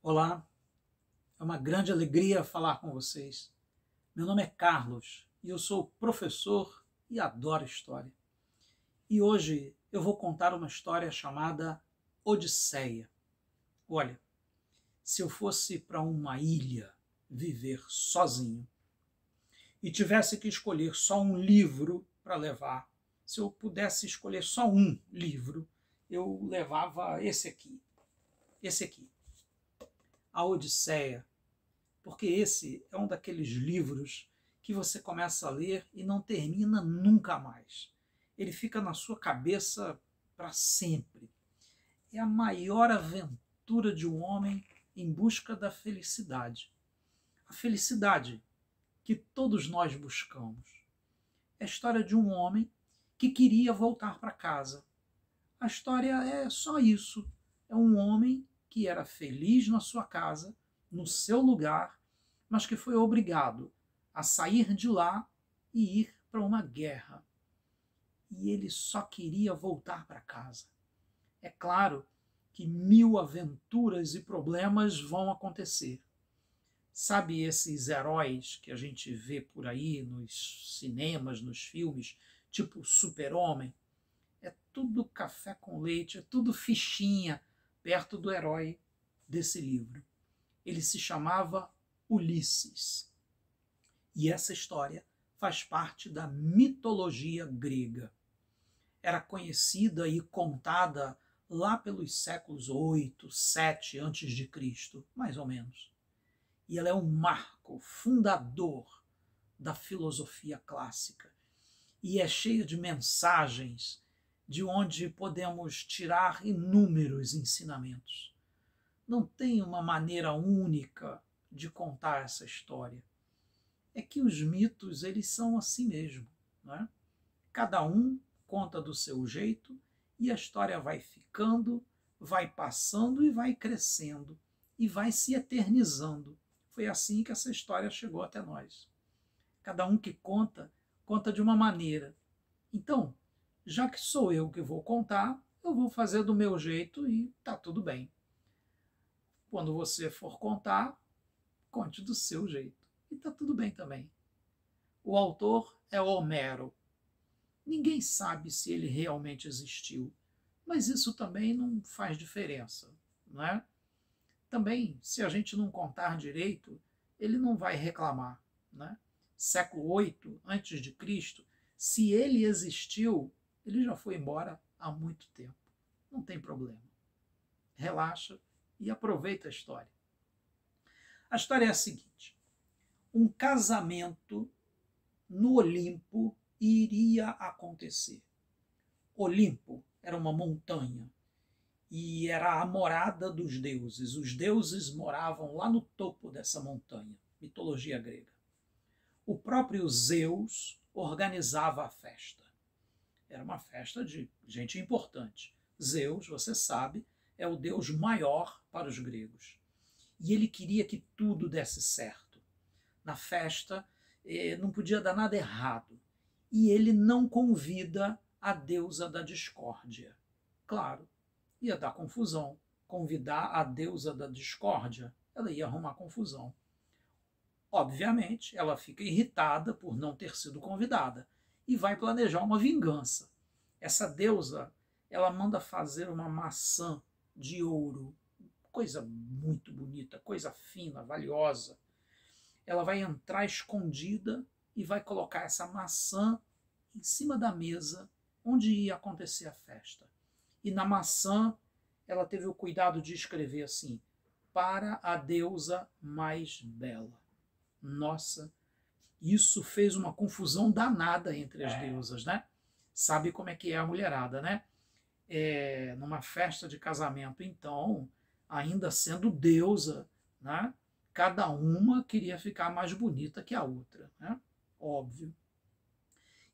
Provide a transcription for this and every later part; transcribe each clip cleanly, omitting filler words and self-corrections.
Olá, é uma grande alegria falar com vocês. Meu nome é Carlos e eu sou professor e adoro história. E hoje eu vou contar uma história chamada Odisseia. Olha, se eu fosse para uma ilha viver sozinho e tivesse que escolher só um livro para levar, se eu pudesse escolher só um livro, eu levava esse aqui, A Odisseia, porque esse é um daqueles livros que você começa a ler e não termina nunca mais. Ele fica na sua cabeça para sempre. É a maior aventura de um homem em busca da felicidade. A felicidade que todos nós buscamos. É a história de um homem que queria voltar para casa. A história é só isso. É um homem que era feliz na sua casa, no seu lugar, mas que foi obrigado a sair de lá e ir para uma guerra. E ele só queria voltar para casa. É claro que 1000 aventuras e problemas vão acontecer. Sabe esses heróis que a gente vê por aí nos cinemas, nos filmes, tipo Super-Homem? É tudo café com leite, é tudo fichinha perto do herói desse livro. Ele se chamava Ulisses. E essa história faz parte da mitologia grega. Era conhecida e contada lá pelos séculos 8, 7 antes de Cristo, mais ou menos. E ela é um marco fundador da filosofia clássica. E é cheia de mensagens de onde podemos tirar inúmeros ensinamentos. Não tem uma maneira única de contar essa história. É que os mitos, eles são assim mesmo, não é? Cada um conta do seu jeito e a história vai ficando, vai passando e vai crescendo e vai se eternizando. Foi assim que essa história chegou até nós. Cada um que conta, conta de uma maneira. Então, já que sou eu que vou contar, eu vou fazer do meu jeito e tá tudo bem. Quando você for contar, conte do seu jeito. E tá tudo bem também. O autor é Homero. Ninguém sabe se ele realmente existiu, mas isso também não faz diferença, não é? Também, se a gente não contar direito, ele não vai reclamar, né? Século 8 antes de Cristo, se ele existiu, ele já foi embora há muito tempo. Não tem problema. Relaxa e aproveita a história. A história é a seguinte: um casamento no Olimpo iria acontecer. Olimpo era uma montanha e era a morada dos deuses. Os deuses moravam lá no topo dessa montanha, mitologia grega. O próprio Zeus organizava a festa. Era uma festa de gente importante. Zeus, você sabe, é o deus maior para os gregos. E ele queria que tudo desse certo. Na festa não podia dar nada errado. E ele não convida a deusa da discórdia. Claro, ia dar confusão. Convidar a deusa da discórdia, ela ia arrumar confusão. Obviamente, ela fica irritada por não ter sido convidada e vai planejar uma vingança. Essa deusa, ela manda fazer uma maçã de ouro, coisa muito bonita, coisa fina, valiosa. Ela vai entrar escondida e vai colocar essa maçã em cima da mesa onde ia acontecer a festa. E na maçã, ela teve o cuidado de escrever assim: para a deusa mais bela. Nossa, isso fez uma confusão danada entre as deusas, né? Sabe como é que é a mulherada, né? Numa festa de casamento, então, ainda sendo deusa, né? Cada uma queria ficar mais bonita que a outra, né? Óbvio.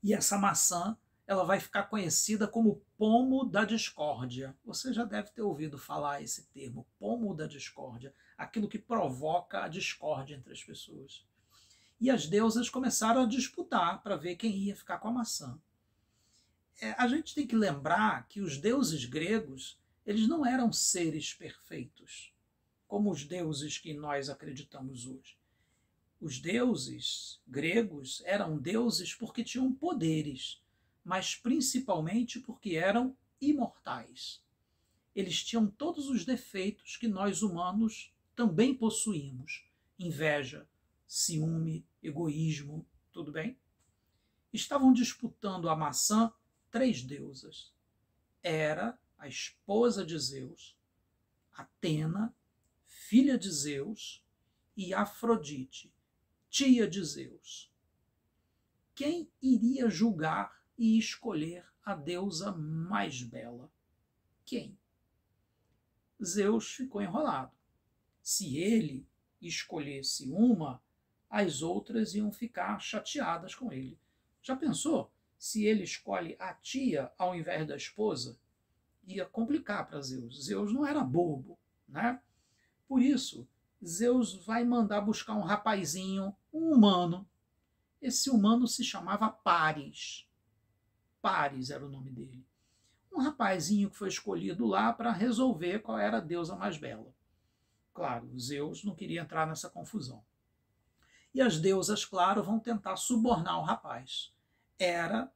E essa maçã, ela vai ficar conhecida como pomo da discórdia. Você já deve ter ouvido falar esse termo, pomo da discórdia, aquilo que provoca a discórdia entre as pessoas. E as deusas começaram a disputar para ver quem ia ficar com a maçã. A gente tem que lembrar que os deuses gregos, eles não eram seres perfeitos. como os deuses que nós acreditamos hoje. Os deuses gregos eram deuses porque tinham poderes, mas principalmente porque eram imortais. Eles tinham todos os defeitos que nós humanos também possuímos: inveja, ciúme, egoísmo, tudo bem? Estavam disputando a maçã 3 deusas. Hera, a esposa de Zeus, Atena, filha de Zeus, e Afrodite, tia de Zeus. Quem iria julgar e escolher a deusa mais bela? Quem? Zeus ficou enrolado. Se ele escolhesse uma, as outras iam ficar chateadas com ele. Já pensou? Se ele escolhe a tia ao invés da esposa, ia complicar para Zeus. Zeus não era bobo, né? Por isso, Zeus vai mandar buscar um rapazinho, um humano. Esse humano se chamava Paris. Paris era o nome dele. Um rapazinho que foi escolhido lá para resolver qual era a deusa mais bela. Claro, Zeus não queria entrar nessa confusão. E as deusas, claro, vão tentar subornar o rapaz. Hera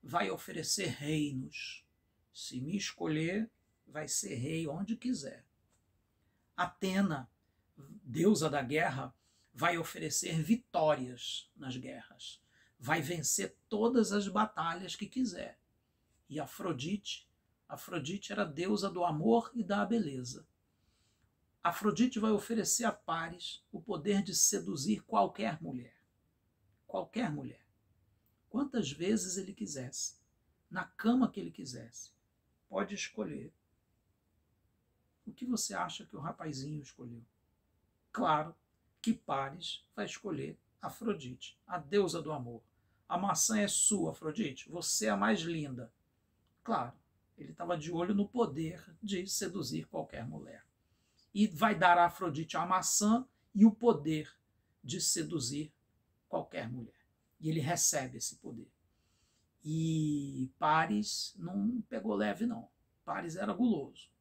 vai oferecer reinos. Se me escolher, vai ser rei onde quiser. Atena, deusa da guerra, vai oferecer vitórias nas guerras. Vai vencer todas as batalhas que quiser. E Afrodite era a deusa do amor e da beleza. Afrodite vai oferecer a Paris o poder de seduzir qualquer mulher. Qualquer mulher. Quantas vezes ele quisesse. Na cama que ele quisesse. Pode escolher. O que você acha que o rapazinho escolheu? Claro que Paris vai escolher Afrodite, a deusa do amor. A maçã é sua, Afrodite. Você é a mais linda. Claro, ele estava de olho no poder de seduzir qualquer mulher. E vai dar a Afrodite a maçã e o poder de seduzir qualquer mulher. E ele recebe esse poder. E Paris não pegou leve, não. Paris era guloso.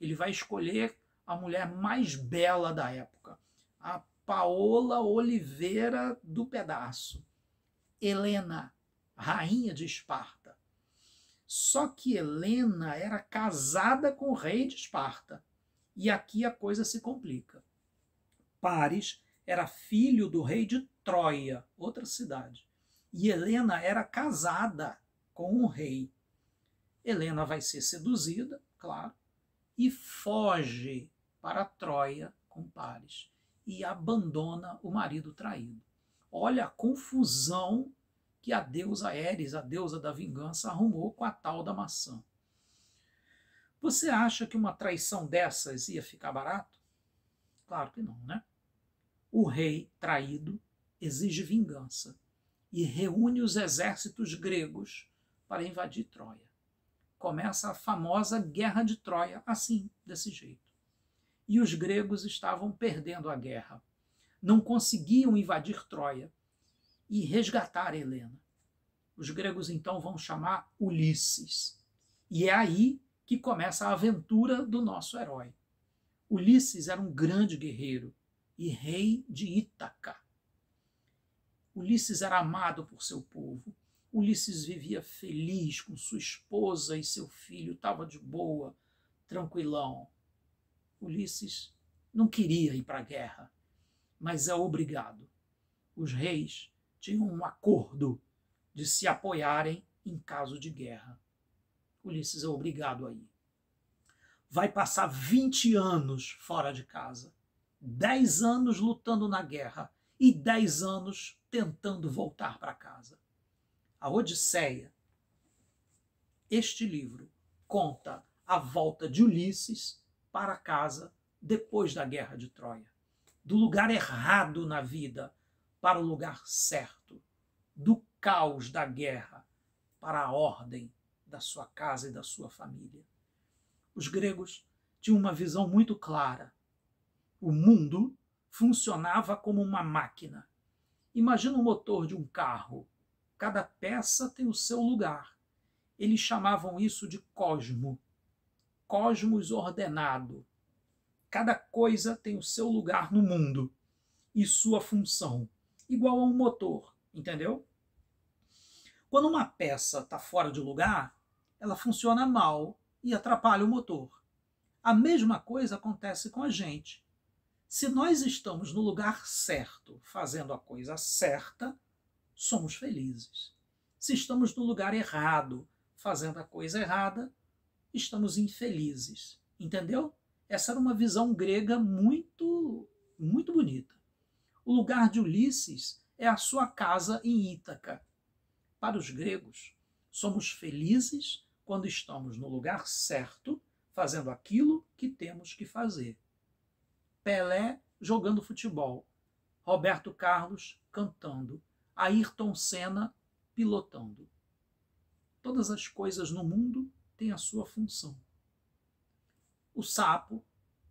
Ele vai escolher a mulher mais bela da época, a Paola Oliveira do pedaço, Helena, rainha de Esparta. Só que Helena era casada com o rei de Esparta. E aqui a coisa se complica. Paris era filho do rei de Troia, outra cidade. E Helena era casada com o rei. Helena vai ser seduzida, claro, e foge para Troia com Paris. E abandona o marido traído. Olha a confusão que a deusa Eris, a deusa da vingança, arrumou com a tal da maçã. Você acha que uma traição dessas ia ficar barato? Claro que não, né? O rei traído exige vingança e reúne os exércitos gregos para invadir Troia. Começa a famosa Guerra de Troia, assim, desse jeito. E os gregos estavam perdendo a guerra. Não conseguiam invadir Troia e resgatar Helena. Os gregos então vão chamar Ulisses. E é aí que começa a aventura do nosso herói. Ulisses era um grande guerreiro e rei de Ítaca. Ulisses era amado por seu povo. Ulisses vivia feliz com sua esposa e seu filho, estava de boa, tranquilão. Ulisses não queria ir para a guerra, mas é obrigado. Os reis tinham um acordo de se apoiarem em caso de guerra. Ulisses é obrigado a ir. Vai passar 20 anos fora de casa, 10 anos lutando na guerra e 10 anos tentando voltar para casa. A Odisseia, este livro, conta a volta de Ulisses para casa depois da Guerra de Troia. Do lugar errado na vida para o lugar certo. Do caos da guerra para a ordem da sua casa e da sua família. Os gregos tinham uma visão muito clara. O mundo funcionava como uma máquina. Imagina o motor de um carro. Cada peça tem o seu lugar. Eles chamavam isso de cosmo. Cosmos ordenado. Cada coisa tem o seu lugar no mundo e sua função, igual a um motor, entendeu? Quando uma peça está fora de lugar, ela funciona mal e atrapalha o motor. A mesma coisa acontece com a gente. Se nós estamos no lugar certo, fazendo a coisa certa, somos felizes. Se estamos no lugar errado, fazendo a coisa errada, estamos infelizes. Entendeu? Essa era uma visão grega muito bonita. O lugar de Ulisses é a sua casa em Ítaca. Para os gregos, somos felizes quando estamos no lugar certo, fazendo aquilo que temos que fazer. Pelé jogando futebol, Roberto Carlos cantando, Ayrton Senna pilotando. Todas as coisas no mundo têm a sua função. O sapo,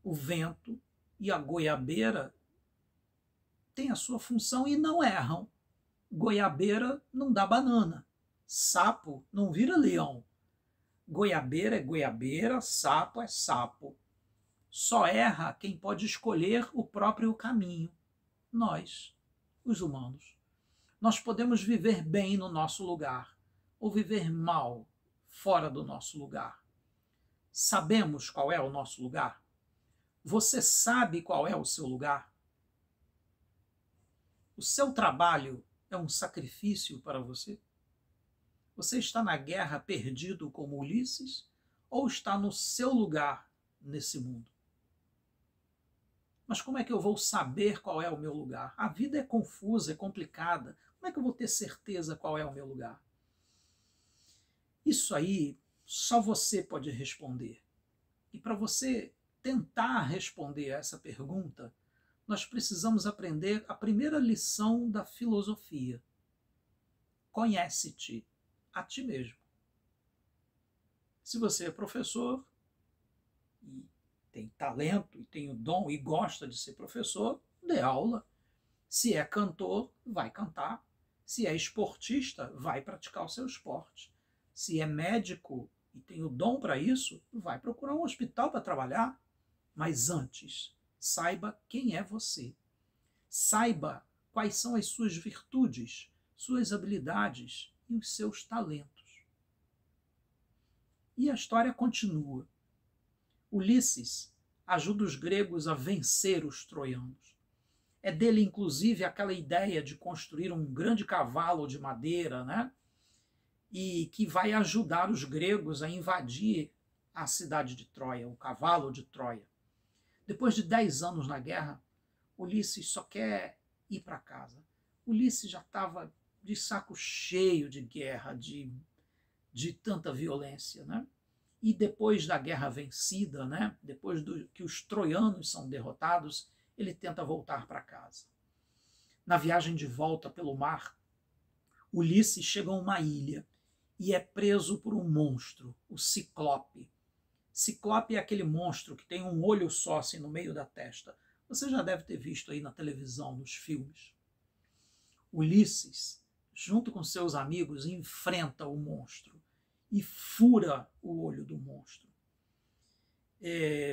o vento e a goiabeira têm a sua função e não erram. Goiabeira não dá banana. Sapo não vira leão. Goiabeira é goiabeira, sapo é sapo. Só erra quem pode escolher o próprio caminho. Nós, os humanos. Nós podemos viver bem no nosso lugar ou viver mal fora do nosso lugar. Sabemos qual é o nosso lugar? Você sabe qual é o seu lugar? O seu trabalho é um sacrifício para você? Você está na guerra perdido como Ulisses ou está no seu lugar nesse mundo? Mas como é que eu vou saber qual é o meu lugar? A vida é confusa, é complicada. Como é que eu vou ter certeza qual é o meu lugar? Isso aí só você pode responder. E para você tentar responder a essa pergunta, nós precisamos aprender a primeira lição da filosofia. Conhece-te a ti mesmo. Se você é professor e tem talento, e tem o dom e gosta de ser professor, dê aula. Se é cantor, vai cantar. Se é esportista, vai praticar o seu esporte. Se é médico e tem o dom para isso, vai procurar um hospital para trabalhar. Mas antes, saiba quem é você. Saiba quais são as suas virtudes, suas habilidades e os seus talentos. E a história continua. Ulisses ajuda os gregos a vencer os troianos. É dele, inclusive, aquela ideia de construir um grande cavalo de madeira, né? E que vai ajudar os gregos a invadir a cidade de Troia, o cavalo de Troia. Depois de 10 anos na guerra, Ulisses só quer ir para casa. Ulisses já estava de saco cheio de guerra, de tanta violência, né? E depois da guerra vencida, né? Depois que os troianos são derrotados, ele tenta voltar para casa. Na viagem de volta pelo mar, Ulisses chega a uma ilha e é preso por um monstro, o Ciclope. Ciclope é aquele monstro que tem um olho só assim no meio da testa. Você já deve ter visto aí na televisão, nos filmes. Ulisses, junto com seus amigos, enfrenta o monstro e fura o olho do monstro.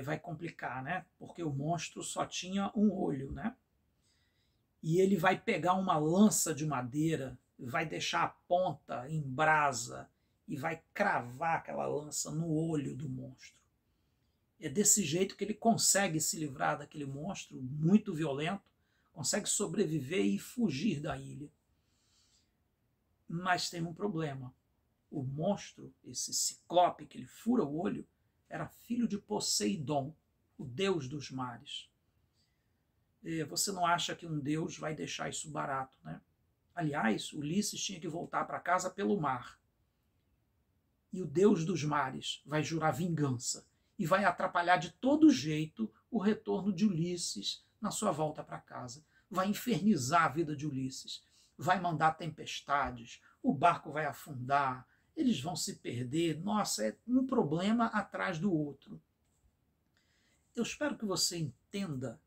Vai complicar, né? Porque o monstro só tinha um olho, né? E ele vai pegar uma lança de madeira, vai deixar a ponta em brasa e vai cravar aquela lança no olho do monstro. É desse jeito que ele consegue se livrar daquele monstro muito violento, consegue sobreviver e fugir da ilha. Mas tem um problema. O monstro, esse ciclope que ele fura o olho, era filho de Poseidon, o deus dos mares. Você não acha que um deus vai deixar isso barato, né? Aliás, Ulisses tinha que voltar para casa pelo mar. E o deus dos mares vai jurar vingança e vai atrapalhar de todo jeito o retorno de Ulisses na sua volta para casa. Vai infernizar a vida de Ulisses, vai mandar tempestades, o barco vai afundar, eles vão se perder. Nossa, é um problema atrás do outro. Eu espero que você entenda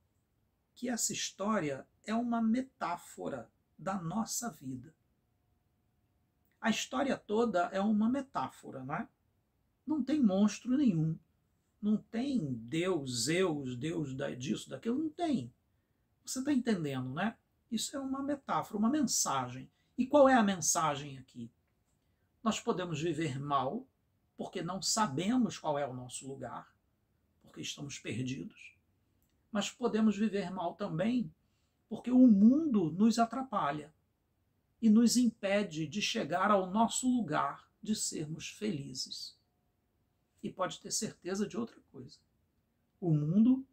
que essa história é uma metáfora da nossa vida. A história toda é uma metáfora, não é? Não tem monstro nenhum. Não tem Deus, Zeus, Deus disso, daquilo, não tem. Você está entendendo, né? Isso é uma metáfora, uma mensagem. E qual é a mensagem aqui? Nós podemos viver mal, porque não sabemos qual é o nosso lugar, porque estamos perdidos. Mas podemos viver mal também, porque o mundo nos atrapalha e nos impede de chegar ao nosso lugar de sermos felizes. E pode ter certeza de outra coisa. O mundo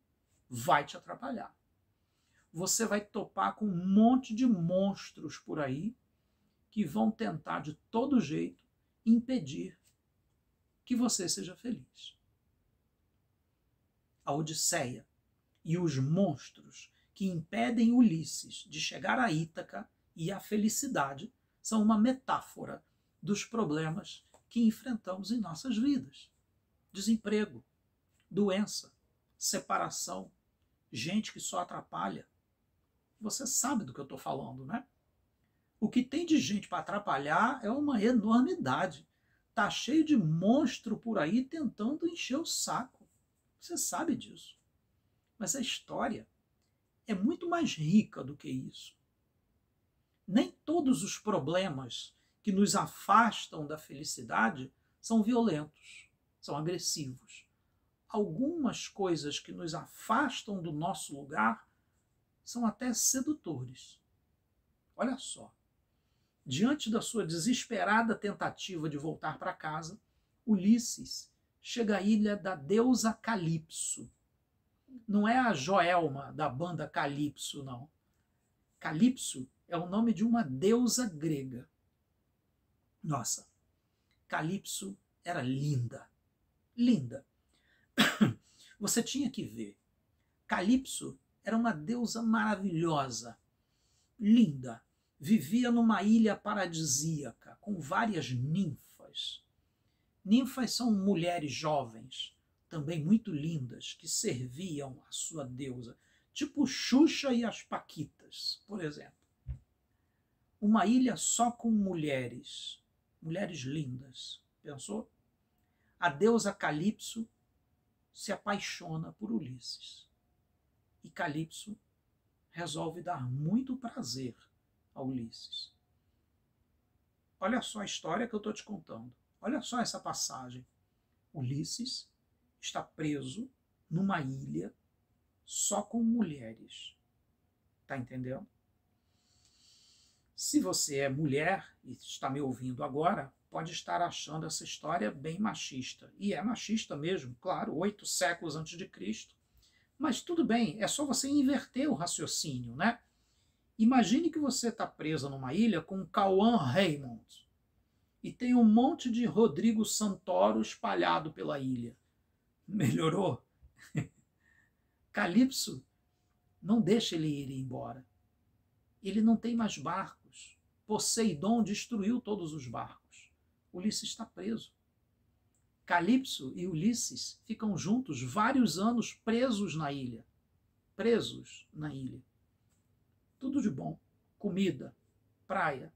vai te atrapalhar. Você vai topar com um monte de monstros por aí que vão tentar de todo jeito impedir que você seja feliz. A Odisseia e os monstros que impedem Ulisses de chegar a Ítaca e à felicidade são uma metáfora dos problemas que enfrentamos em nossas vidas. Desemprego, doença, separação, gente que só atrapalha. Você sabe do que eu estou falando, né? O que tem de gente para atrapalhar é uma enormidade. Tá cheio de monstro por aí tentando encher o saco. Você sabe disso. Mas a história é muito mais rica do que isso. Nem todos os problemas que nos afastam da felicidade são violentos, são agressivos. Algumas coisas que nos afastam do nosso lugar são até sedutores. Olha só. Diante da sua desesperada tentativa de voltar para casa, Ulisses chega à ilha da deusa Calipso. Não é a Joelma da banda Calipso, não. Calipso é o nome de uma deusa grega. Nossa, Calipso era linda. Linda. Você tinha que ver. Calipso era uma deusa maravilhosa, linda. Vivia numa ilha paradisíaca, com várias ninfas. Ninfas são mulheres jovens, também muito lindas, que serviam a sua deusa, tipo Xuxa e as Paquitas, por exemplo. Uma ilha só com mulheres, mulheres lindas. Pensou? A deusa Calipso se apaixona por Ulisses. E Calipso resolve dar muito prazer a Ulisses. Olha só a história que eu estou te contando. Olha só essa passagem. Ulisses está preso numa ilha só com mulheres. Está entendendo? Se você é mulher e está me ouvindo agora, pode estar achando essa história bem machista. E é machista mesmo, claro, 8 séculos antes de Cristo. Mas tudo bem, é só você inverter o raciocínio, né? Imagine que você está presa numa ilha com Cauã Raymond e tem um monte de Rodrigo Santoro espalhado pela ilha. Melhorou? Calipso não deixa ele ir embora. Ele não tem mais barcos. Poseidon destruiu todos os barcos. Ulisses está preso. Calipso e Ulisses ficam juntos vários anos presos na ilha. Presos na ilha. Tudo de bom. Comida, praia,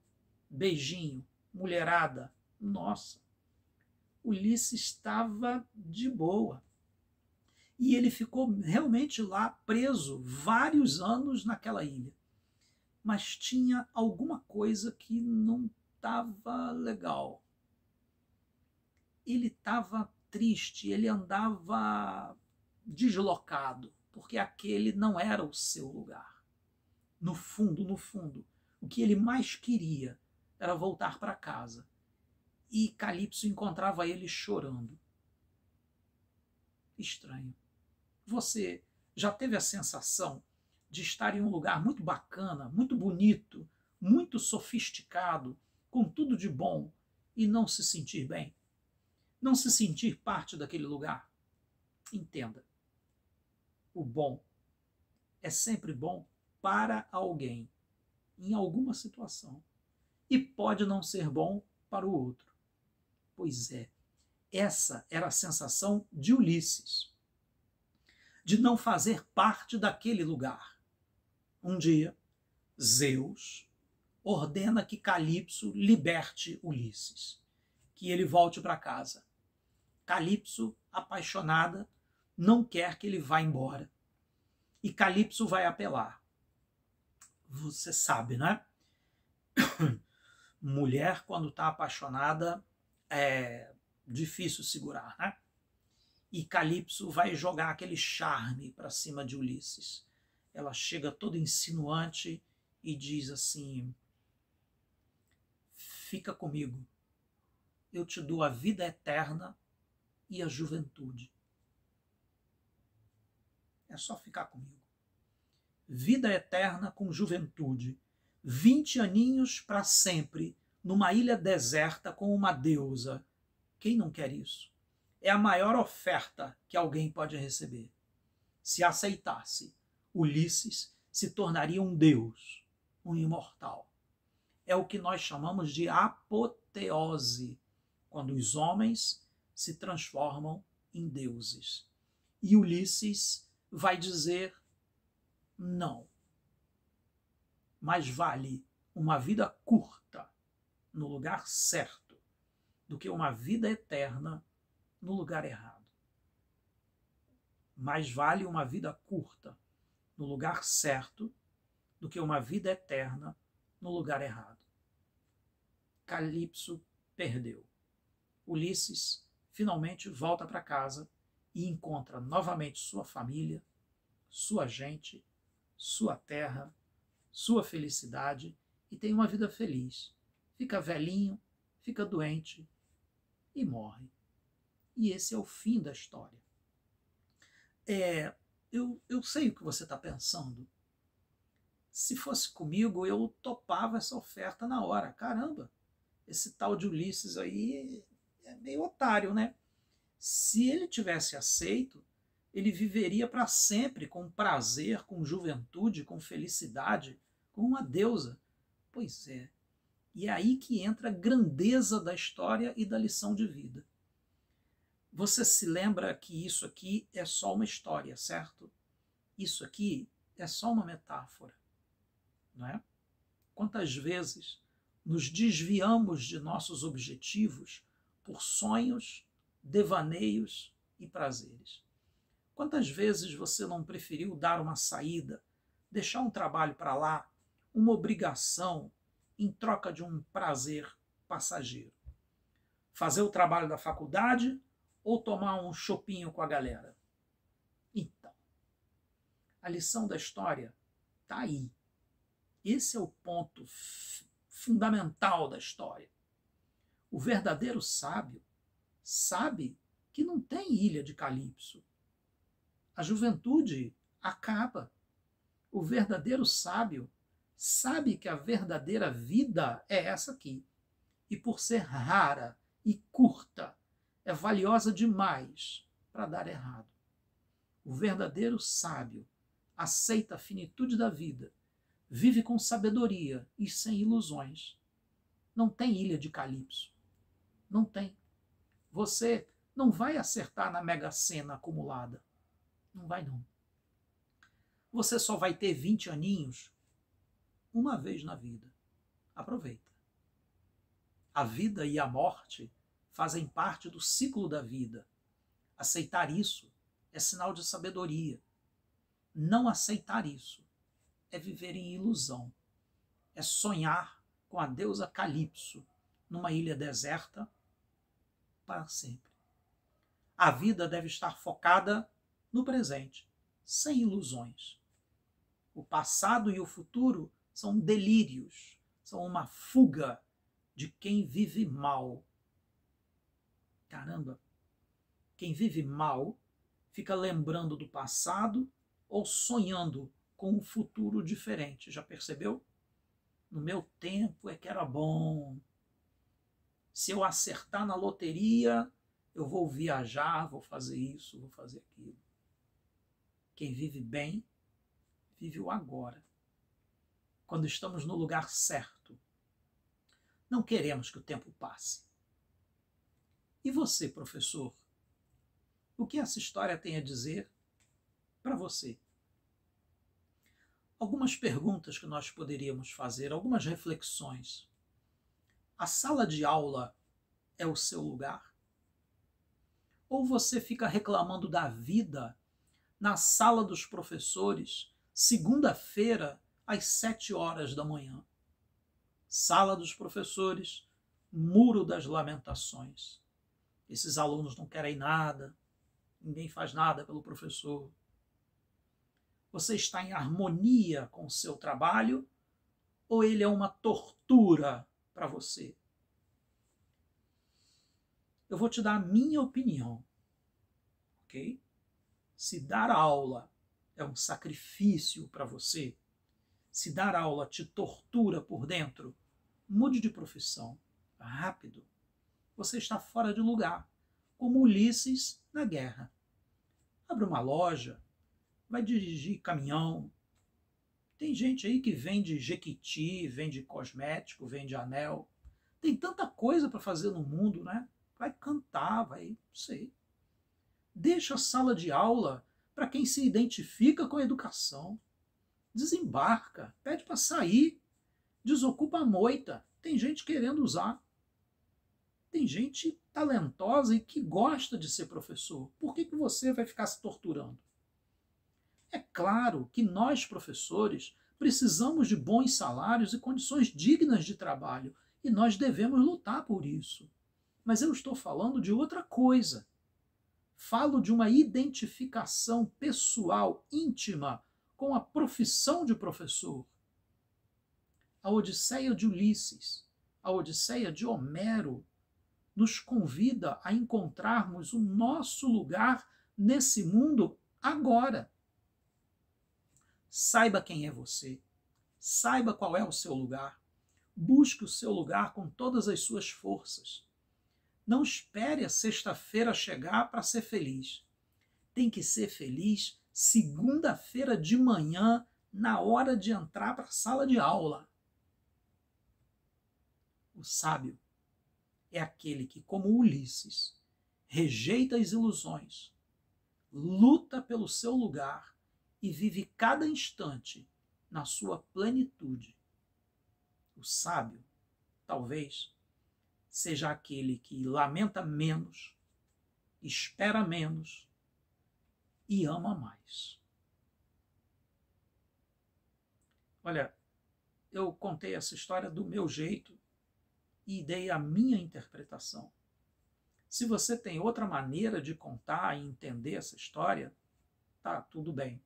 beijinho, mulherada. Nossa, Ulisses estava de boa. E ele ficou realmente lá preso vários anos naquela ilha. Mas tinha alguma coisa que não estava legal. Ele estava triste, ele andava deslocado, porque aquele não era o seu lugar. No fundo, o que ele mais queria era voltar para casa. E Calipso encontrava ele chorando. Estranho. Você já teve a sensação de estar em um lugar muito bacana, muito bonito, muito sofisticado, com tudo de bom, e não se sentir bem? Não se sentir parte daquele lugar? Entenda. O bom é sempre bom para alguém, em alguma situação, e pode não ser bom para o outro. Pois é, essa era a sensação de Ulisses, de não fazer parte daquele lugar. Um dia, Zeus ordena que Calipso liberte Ulisses, que ele volte para casa. Calipso, apaixonada, não quer que ele vá embora. E Calipso vai apelar. Você sabe, né? Mulher, quando está apaixonada, é difícil segurar, né? E Calipso vai jogar aquele charme para cima de Ulisses. Ela chega toda insinuante e diz assim: fica comigo, eu te dou a vida eterna e a juventude. É só ficar comigo. Vida eterna com juventude. 20 aninhos para sempre, numa ilha deserta com uma deusa. Quem não quer isso? É a maior oferta que alguém pode receber. Se aceitasse, Ulisses se tornaria um deus, um imortal. É o que nós chamamos de apoteose, quando os homens se transformam em deuses. E Ulisses vai dizer não. Mais vale uma vida curta no lugar certo do que uma vida eterna no lugar errado. Mais vale uma vida curta no lugar certo do que uma vida eterna no lugar errado. Calipso perdeu. Ulisses finalmente volta para casa e encontra novamente sua família, sua gente, sua terra, sua felicidade e tem uma vida feliz. Fica velhinho, fica doente e morre. E esse é o fim da história. Eu sei o que você está pensando. Se fosse comigo, eu topava essa oferta na hora. Caramba, esse tal de Ulisses aí é meio otário, né? Se ele tivesse aceito, ele viveria para sempre com prazer, com juventude, com felicidade, com uma deusa. Pois é. E é aí que entra a grandeza da história e da lição de vida. Você se lembra que isso aqui é só uma história, certo? Isso aqui é só uma metáfora, não é? Quantas vezes nos desviamos de nossos objetivos por sonhos, devaneios e prazeres? Quantas vezes você não preferiu dar uma saída, deixar um trabalho para lá, uma obrigação, em troca de um prazer passageiro? Fazer o trabalho da faculdade ou tomar um chopinho com a galera? Então, a lição da história está aí. Esse é o ponto fundamental da história. O verdadeiro sábio sabe que não tem ilha de Calipso. A juventude acaba. O verdadeiro sábio sabe que a verdadeira vida é essa aqui. E por ser rara e curta, é valiosa demais para dar errado. O verdadeiro sábio aceita a finitude da vida, vive com sabedoria e sem ilusões. Não tem ilha de Calipso. Não tem. Você não vai acertar na Mega Sena acumulada. Não vai, não. Você só vai ter 20 aninhos uma vez na vida. Aproveita. A vida e a morte fazem parte do ciclo da vida. Aceitar isso é sinal de sabedoria. Não aceitar isso é viver em ilusão. É sonhar com a deusa Calipso numa ilha deserta para sempre. A vida deve estar focada no presente, sem ilusões. O passado e o futuro são delírios, são uma fuga de quem vive mal. Caramba, quem vive mal fica lembrando do passado ou sonhando com um futuro diferente. Já percebeu? No meu tempo é que era bom. Se eu acertar na loteria, eu vou viajar, vou fazer isso, vou fazer aquilo. Quem vive bem, vive o agora. Quando estamos no lugar certo. Não queremos que o tempo passe. E você, professor? O que essa história tem a dizer para você? Algumas perguntas que nós poderíamos fazer, algumas reflexões. A sala de aula é o seu lugar? Ou você fica reclamando da vida na sala dos professores, segunda-feira, às 7 horas da manhã. Sala dos professores, Muro das Lamentações. Esses alunos não querem nada, ninguém faz nada pelo professor. Você está em harmonia com o seu trabalho ou ele é uma tortura para você? Eu vou te dar a minha opinião, ok? Se dar aula é um sacrifício para você, se dar aula te tortura por dentro, mude de profissão, rápido. Você está fora de lugar, como Ulisses na guerra. Abre uma loja, vai dirigir caminhão. Tem gente aí que vende jequiti, vende cosmético, vende anel. Tem tanta coisa para fazer no mundo, né? Vai cantar, vai, não sei. Deixa a sala de aula para quem se identifica com a educação. Desembarca, pede para sair, desocupa a moita. Tem gente querendo usar. Tem gente talentosa e que gosta de ser professor. Por que você vai ficar se torturando? É claro que nós, professores, precisamos de bons salários e condições dignas de trabalho, e nós devemos lutar por isso. Mas eu estou falando de outra coisa. Falo de uma identificação pessoal, íntima, com a profissão de professor. A Odisseia de Ulisses, a Odisseia de Homero, nos convida a encontrarmos o nosso lugar nesse mundo agora. Saiba quem é você, saiba qual é o seu lugar, busque o seu lugar com todas as suas forças. Não espere a sexta-feira chegar para ser feliz. Tem que ser feliz segunda-feira de manhã, na hora de entrar para a sala de aula. O sábio é aquele que, como Ulisses, rejeita as ilusões, luta pelo seu lugar e vive cada instante na sua plenitude. O sábio, talvez, seja aquele que lamenta menos, espera menos e ama mais. Olha, eu contei essa história do meu jeito e dei a minha interpretação. Se você tem outra maneira de contar e entender essa história, tá, tudo bem.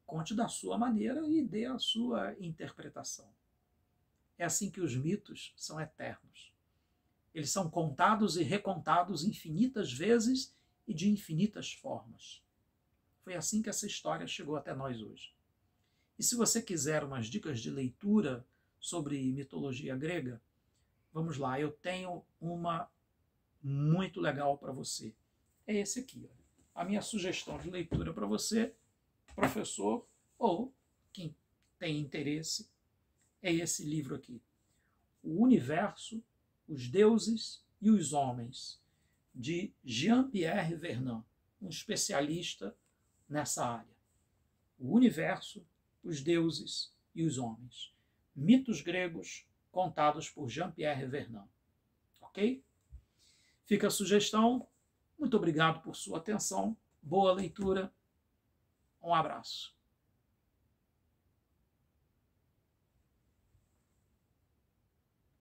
Conte da sua maneira e dê a sua interpretação. É assim que os mitos são eternos. Eles são contados e recontados infinitas vezes e de infinitas formas. Foi assim que essa história chegou até nós hoje. E se você quiser umas dicas de leitura sobre mitologia grega, vamos lá, eu tenho uma muito legal para você. É esse aqui. Ó. A minha sugestão de leitura para você, professor, ou quem tem interesse, é esse livro aqui. O Universo, os Deuses e os Homens, de Jean-Pierre Vernant, um especialista nessa área. O Universo, os Deuses e os Homens. Mitos gregos contados por Jean-Pierre Vernant. Ok? Fica a sugestão. Muito obrigado por sua atenção. Boa leitura. Um abraço.